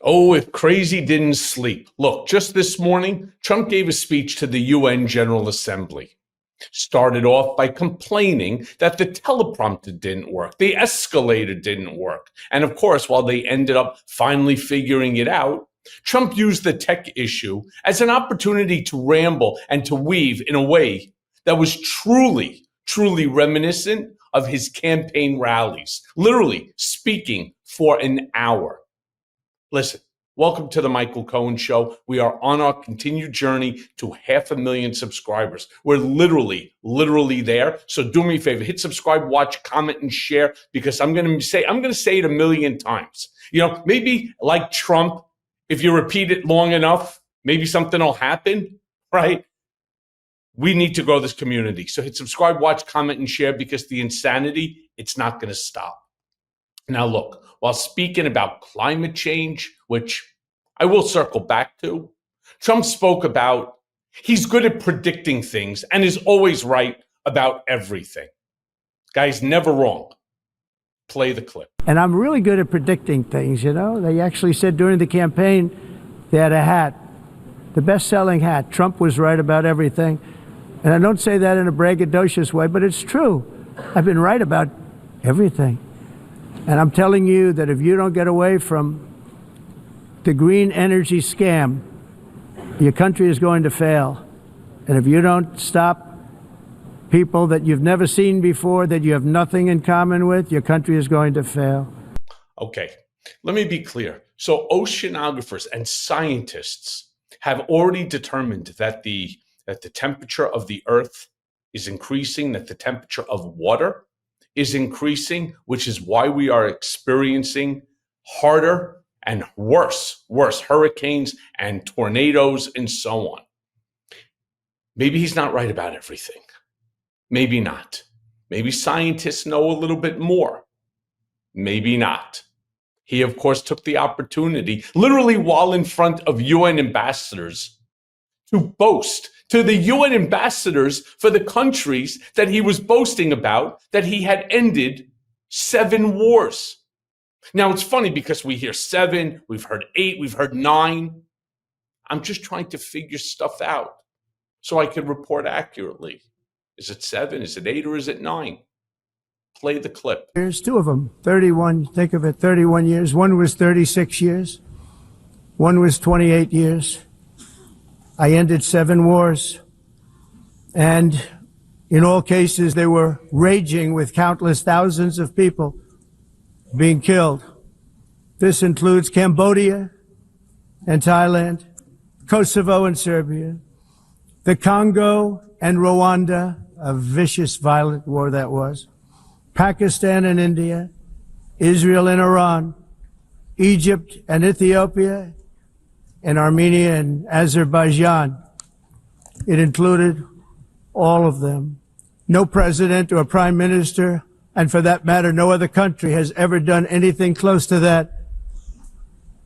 Oh, if crazy didn't sleep. Look, just this morning, Trump gave a speech to the UN General Assembly. Started off by complaining that the teleprompter didn't work, the escalator didn't work. And of course, while they ended up finally figuring it out, Trump used the tech issue as an opportunity to ramble and to weave in a way that was truly reminiscent of his campaign rallies, literally speaking for an hour. Listen, welcome to the Michael Cohen Show. We are on our continued journey to 500,000 subscribers. We're literally there. So do me a favor, hit subscribe, watch, comment, and share, because I'm going to say it a million times. You know, maybe like Trump, if you repeat it long enough, maybe something will happen, right? We need to grow this community. So hit subscribe, watch, comment, and share, because the insanity, it's not going to stop. Now, look, while speaking about climate change, which I will circle back to, Trump spoke about he's good at predicting things and is always right about everything. Guy's never wrong. Play the clip. And I'm really good at predicting things, you know. They actually said during the campaign they had a hat, the best-selling hat. Trump was right about everything. And I don't say that in a braggadocious way, but it's true. I've been right about everything. And I'm telling you that if you don't get away from the green energy scam, your country is going to fail. And if you don't stop people that you've never seen before, that you have nothing in common with, your country is going to fail. Okay, let me be clear. So oceanographers and scientists have already determined that the temperature of the Earth is increasing, that the temperature of water is increasing, which is why we are experiencing harder and worse hurricanes and tornadoes and so on. Maybe he's not right about everything. Maybe not. Maybe scientists know a little bit more. Maybe not. He, of course, took the opportunity, literally while in front of UN ambassadors, to boast to the UN ambassadors for the countries that he was boasting about, that he had ended 7 wars. Now, it's funny because we hear 7, we've heard 8, we've heard 9. I'm just trying to figure stuff out so I can report accurately. Is it 7, is it 8, or is it 9? Play the clip. There's 2 of them, 31, think of it, 31 years. One was 36 years. One was 28 years. I ended 7 wars, and in all cases, they were raging with countless thousands of people being killed. This includes Cambodia and Thailand, Kosovo and Serbia, the Congo and Rwanda, a vicious, violent war that was, Pakistan and India, Israel and Iran, Egypt and Ethiopia, and Armenia and Azerbaijan. It included all of them. No president or prime minister, and for that matter, no other country has ever done anything close to that.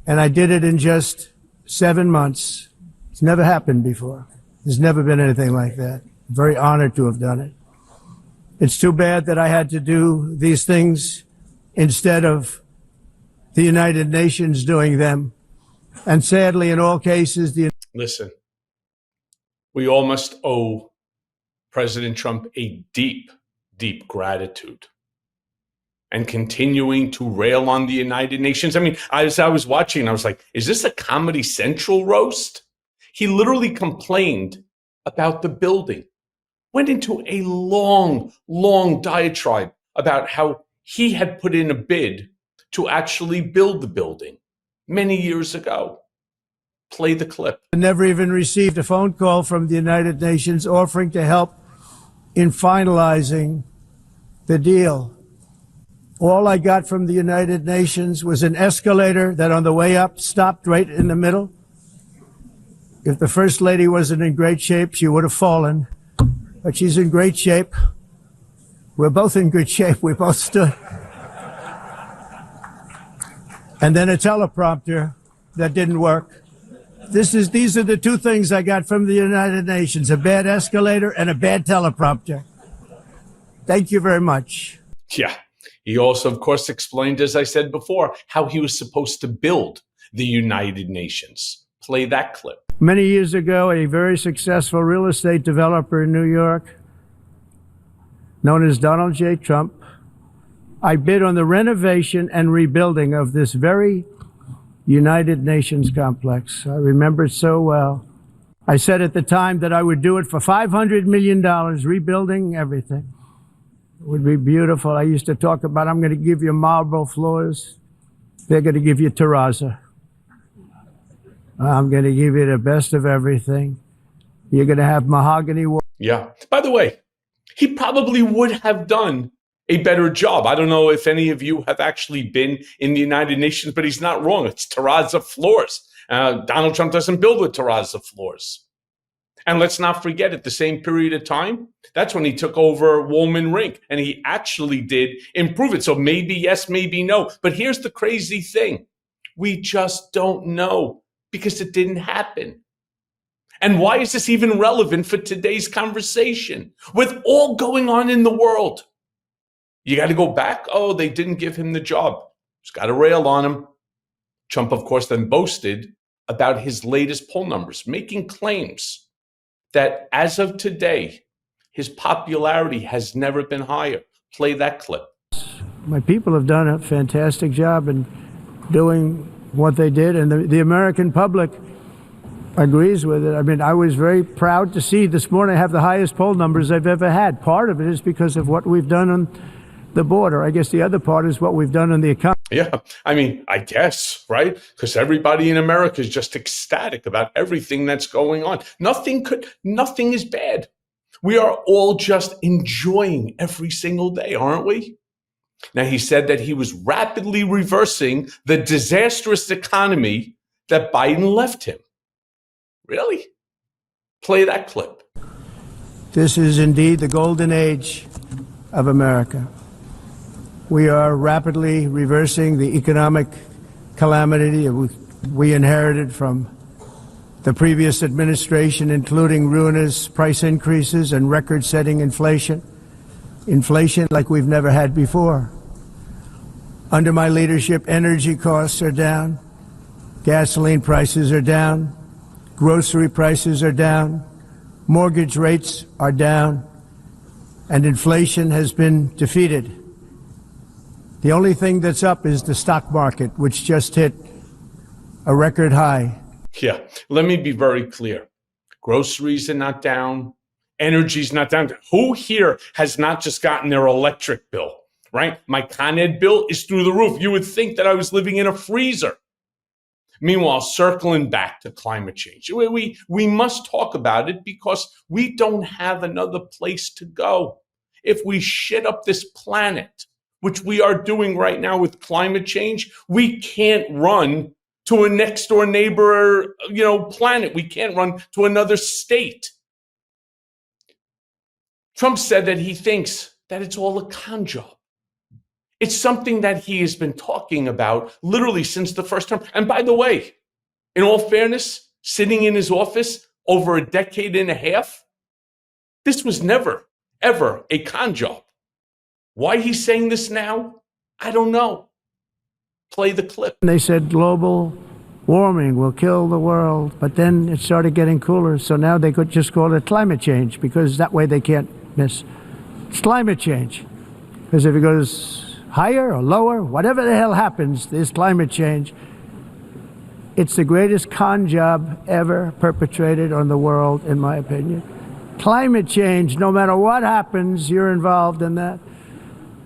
And I did it in just 7 months. It's never happened before. There's never been anything like that. I'm very honored to have done it. It's too bad that I had to do these things instead of the United Nations doing them. And sadly, in all cases, Listen, we all must owe President Trump a deep gratitude. And continuing to rail on the United Nations. I mean, as I was watching, I was like, is this a Comedy Central roast? He literally complained about the building. Went into a long diatribe about how he had put in a bid to actually build the building many years ago. Play the clip. I never even received a phone call from the United Nations offering to help in finalizing the deal. All I got from the United Nations was an escalator that on the way up stopped right in the middle. If the First Lady wasn't in great shape, she would have fallen. But she's in great shape. We're both in good shape. We both stood. And then a teleprompter that didn't work. These are the 2 things I got from the United Nations, a bad escalator and a bad teleprompter. Thank you very much. Yeah. He also, of course, explained, as I said before, how he was supposed to build the United Nations. Play that clip. Many years ago, a very successful real estate developer in New York, known as Donald J. Trump, I bid on the renovation and rebuilding of this very United Nations complex. I remember it so well. I said at the time that I would do it for $500 million, rebuilding everything. It would be beautiful. I used to talk about, I'm going to give you marble floors. They're going to give you terrazzo. I'm going to give you the best of everything. You're going to have mahogany walls. Yeah. By the way, he probably would have done a better job. I don't know if any of you have actually been in the United Nations, but he's not wrong. It's terrazzo floors. Donald Trump doesn't build with terrazzo floors. And let's not forget, at the same period of time, that's when he took over Woolman Rink, and he actually did improve it. So maybe yes, maybe no. But here's the crazy thing. We just don't know because it didn't happen. And why is this even relevant for today's conversation? With all going on in the world, you got to go back. Oh, they didn't give him the job. Just got to rail on him. Trump, of course, then boasted about his latest poll numbers, making claims that as of today, his popularity has never been higher. Play that clip. My people have done a fantastic job in doing what they did, and the American public agrees with it. I mean, I was very proud to see this morning I have the highest poll numbers I've ever had. Part of it is because of what we've done on the border. I guess the other part is what we've done on the economy. Yeah, I mean, I guess, right? Because everybody in America is just ecstatic about everything that's going on. Nothing is bad. We are all just enjoying every single day, aren't we? Now, he said that he was rapidly reversing the disastrous economy that Biden left him. Really? Play that clip. This is indeed the golden age of America. We are rapidly reversing the economic calamity we inherited from the previous administration, including ruinous price increases and record-setting inflation. Inflation like we've never had before. Under my leadership, energy costs are down, gasoline prices are down, grocery prices are down, mortgage rates are down, and inflation has been defeated. The only thing that's up is the stock market, which just hit a record high. Yeah, let me be very clear. Groceries are not down. Energy's not down. Who here has not just gotten their electric bill, right? My Con Ed bill is through the roof. You would think that I was living in a freezer. Meanwhile, circling back to climate change, we must talk about it because we don't have another place to go. If we shit up this planet, which we are doing right now with climate change, we can't run to a next door neighbor, planet. We can't run to another state. Trump said that he thinks that it's all a con job. It's something that he has been talking about literally since the first term. And by the way, in all fairness, sitting in his office over a decade and a half, this was never, ever a con job. Why he's saying this now, I don't know. Play the clip. They said global warming will kill the world, but then it started getting cooler, so now they could just call it climate change because that way they can't miss. It's climate change. Because if it goes higher or lower, whatever the hell happens, there's climate change. It's the greatest con job ever perpetrated on the world, in my opinion. Climate change, no matter what happens, you're involved in that.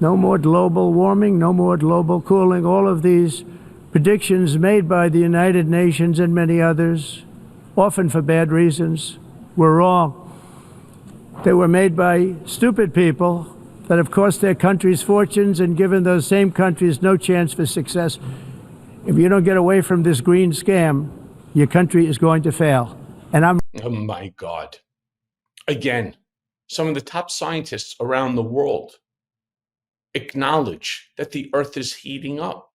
No more global warming, no more global cooling. All of these predictions made by the United Nations and many others, often for bad reasons, were wrong. They were made by stupid people that have cost their countries fortunes and given those same countries no chance for success. If you don't get away from this green scam, your country is going to fail. And Oh my God. Again, some of the top scientists around the world acknowledge that the earth is heating up.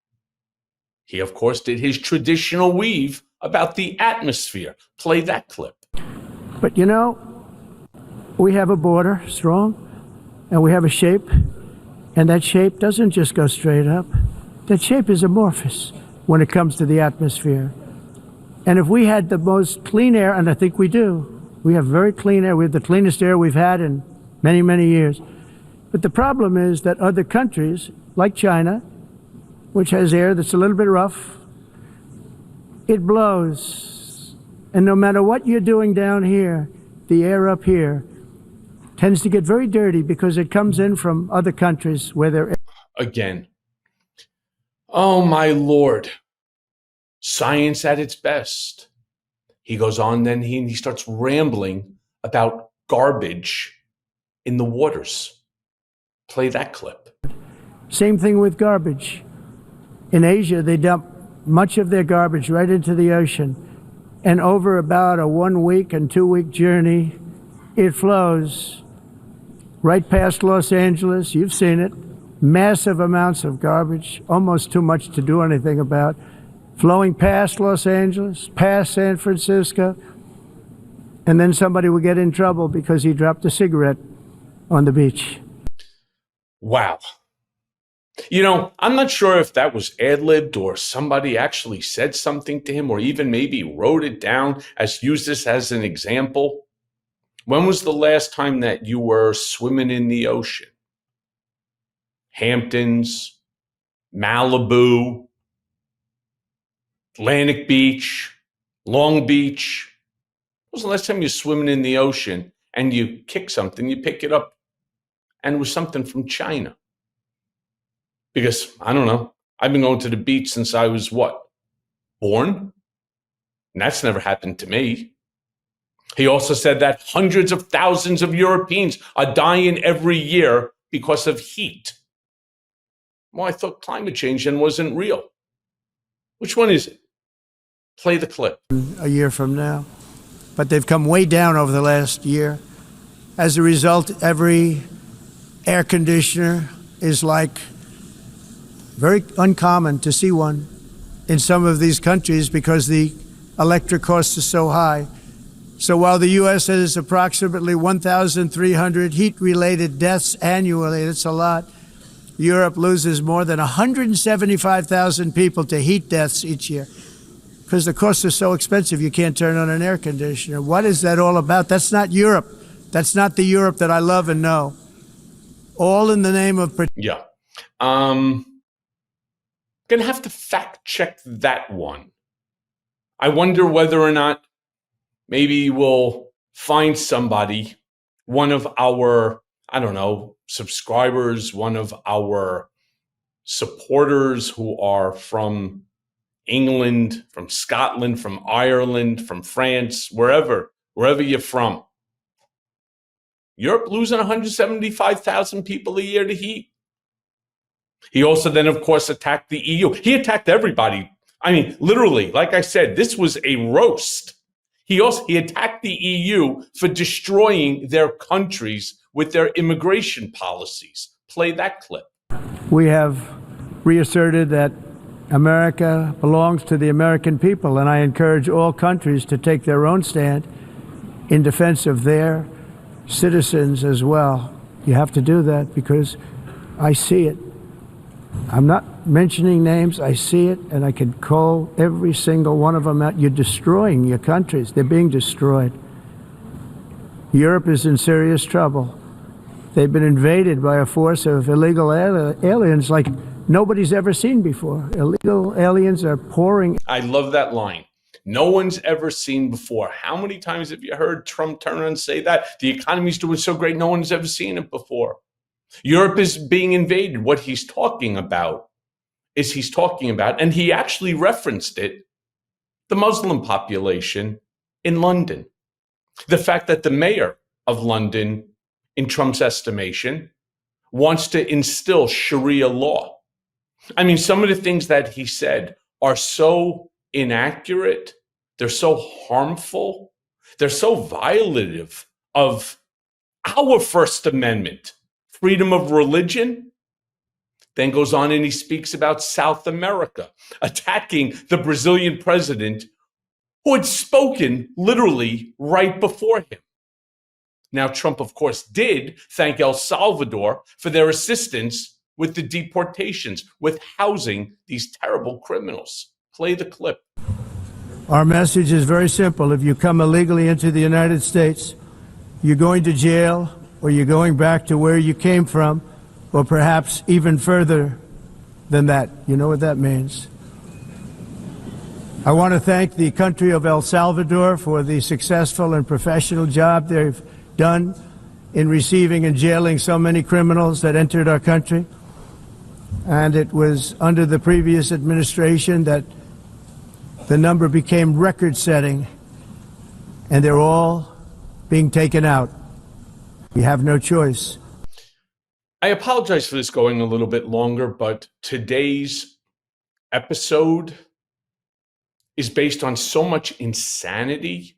He, of course, did his traditional weave about the atmosphere. Play that clip. But we have a border, strong, and we have a shape, and that shape doesn't just go straight up. That shape is amorphous. when it comes to the atmosphere. And if we had the most clean air, and I think we do, we have very clean air. We have the cleanest air we've had in many, many years. But the problem is that other countries, like China, which has air that's a little bit rough, it blows. And no matter what you're doing down here, the air up here tends to get very dirty because it comes in from other countries where they're... Again. Oh, my Lord. Science at its best. He goes on, then he starts rambling about garbage in the waters. Play that clip. Same thing with garbage. In Asia, they dump much of their garbage right into the ocean. And over about a 1 week and 2 week journey, it flows right past Los Angeles. You've seen it. Massive amounts of garbage, almost too much to do anything about, flowing past Los Angeles, past San Francisco, and then somebody will get in trouble because he dropped a cigarette on the beach. Wow. You know, I'm not sure if that was ad-libbed or somebody actually said something to him or even maybe wrote it down used this as an example. When was the last time that you were swimming in the ocean? Hamptons, Malibu, Atlantic Beach, Long Beach. When was the last time you were swimming in the ocean and you kick something, you pick it up, and it was something from China? Because, I don't know, I've been going to the beach since I was, born? And that's never happened to me. He also said that hundreds of thousands of Europeans are dying every year because of heat. Well, I thought climate change then wasn't real. Which one is it? Play the clip. A year from now. But they've come way down over the last year. As a result, every air conditioner is like very uncommon to see one in some of these countries because the electric cost is so high. So while the U.S. has approximately 1,300 heat-related deaths annually, that's a lot, Europe loses more than 175,000 people to heat deaths each year because the costs are so expensive you can't turn on an air conditioner. What is that all about? That's not Europe. That's not the Europe that I love and know. All in the name of... Yeah. Gonna have to fact check that one. I wonder whether or not maybe we'll find somebody, one of our, I don't know, subscribers, one of our supporters who are from England, from Scotland, from Ireland, from France, wherever you're from. Europe losing 175,000 people a year to heat. He also then, of course, attacked the EU. He attacked everybody. I mean, literally, like I said, this was a roast. He attacked the EU for destroying their countries with their immigration policies. Play that clip. We have reasserted that America belongs to the American people, and I encourage all countries to take their own stand in defense of their citizens as well. You have to do that because I see it. I'm not mentioning names. I see it, and I can call every single one of them out. You're destroying your countries. They're being destroyed. Europe is in serious trouble. They've been invaded by a force of illegal aliens like nobody's ever seen before. Illegal aliens are pouring. I love that line. No one's ever seen before. How many times have you heard Trump turn around and say that? The economy's doing so great, no one's ever seen it before. Europe is being invaded. What he's talking about, and he actually referenced it, the Muslim population in London. The fact that the mayor of London, in Trump's estimation, wants to instill Sharia law. I mean, some of the things that he said are so inaccurate, they're so harmful, they're so violative of our First Amendment, freedom of religion. Then goes on and he speaks about South America, attacking the Brazilian president who had spoken literally right before him. Now, Trump, of course, did thank El Salvador for their assistance with the deportations, with housing these terrible criminals. Play the clip. Our message is very simple. If you come illegally into the United States, you're going to jail, or you're going back to where you came from, or perhaps even further than that. You know what that means. I want to thank the country of El Salvador for the successful and professional job they've done in receiving and jailing so many criminals that entered our country. And it was under the previous administration that the number became record-setting, and they're all being taken out. We have no choice. I apologize for this going a little bit longer, but today's episode is based on so much insanity.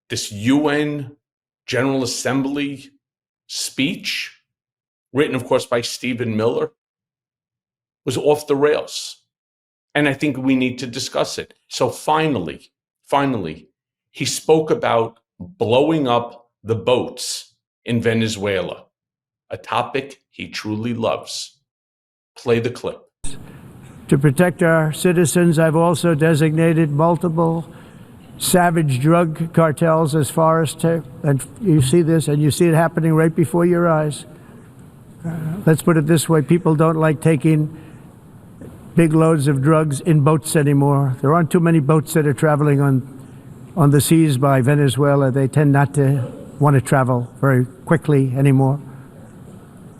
This UN General Assembly speech, written, of course, by Stephen Miller, was off the rails. And I think we need to discuss it. So finally, he spoke about blowing up the boats in Venezuela, a topic he truly loves. Play the clip. To protect our citizens, I've also designated multiple savage drug cartels as far as and you see this, and you see it happening right before your eyes. Let's put it this way, people don't like taking big loads of drugs in boats anymore. There aren't too many boats that are traveling on the seas by Venezuela. They tend not to want to travel very quickly anymore.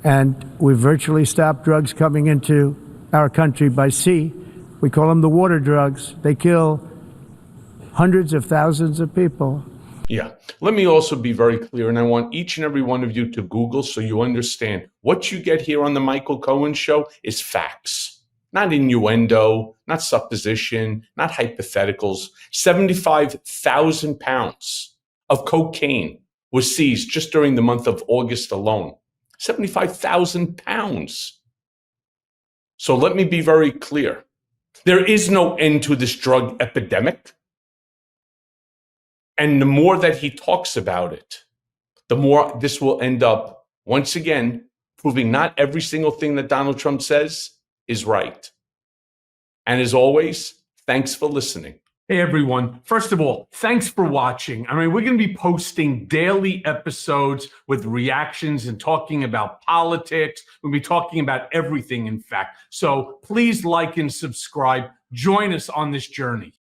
And we've virtually stopped drugs coming into our country by sea. We call them the water drugs. They kill hundreds of thousands of people. Yeah. Let me also be very clear, and I want each and every one of you to Google so you understand. What you get here on the Michael Cohen Show is facts, not innuendo, not supposition, not hypotheticals. 75,000 pounds of cocaine was seized just during the month of August alone. 75,000 pounds. So let me be very clear. There is no end to this drug epidemic. And the more that he talks about it, the more this will end up, once again, proving not every single thing that Donald Trump says is right. And as always, thanks for listening. Hey, everyone. First of all, thanks for watching. I mean, we're going to be posting daily episodes with reactions and talking about politics. We'll be talking about everything, in fact. So please like and subscribe. Join us on this journey.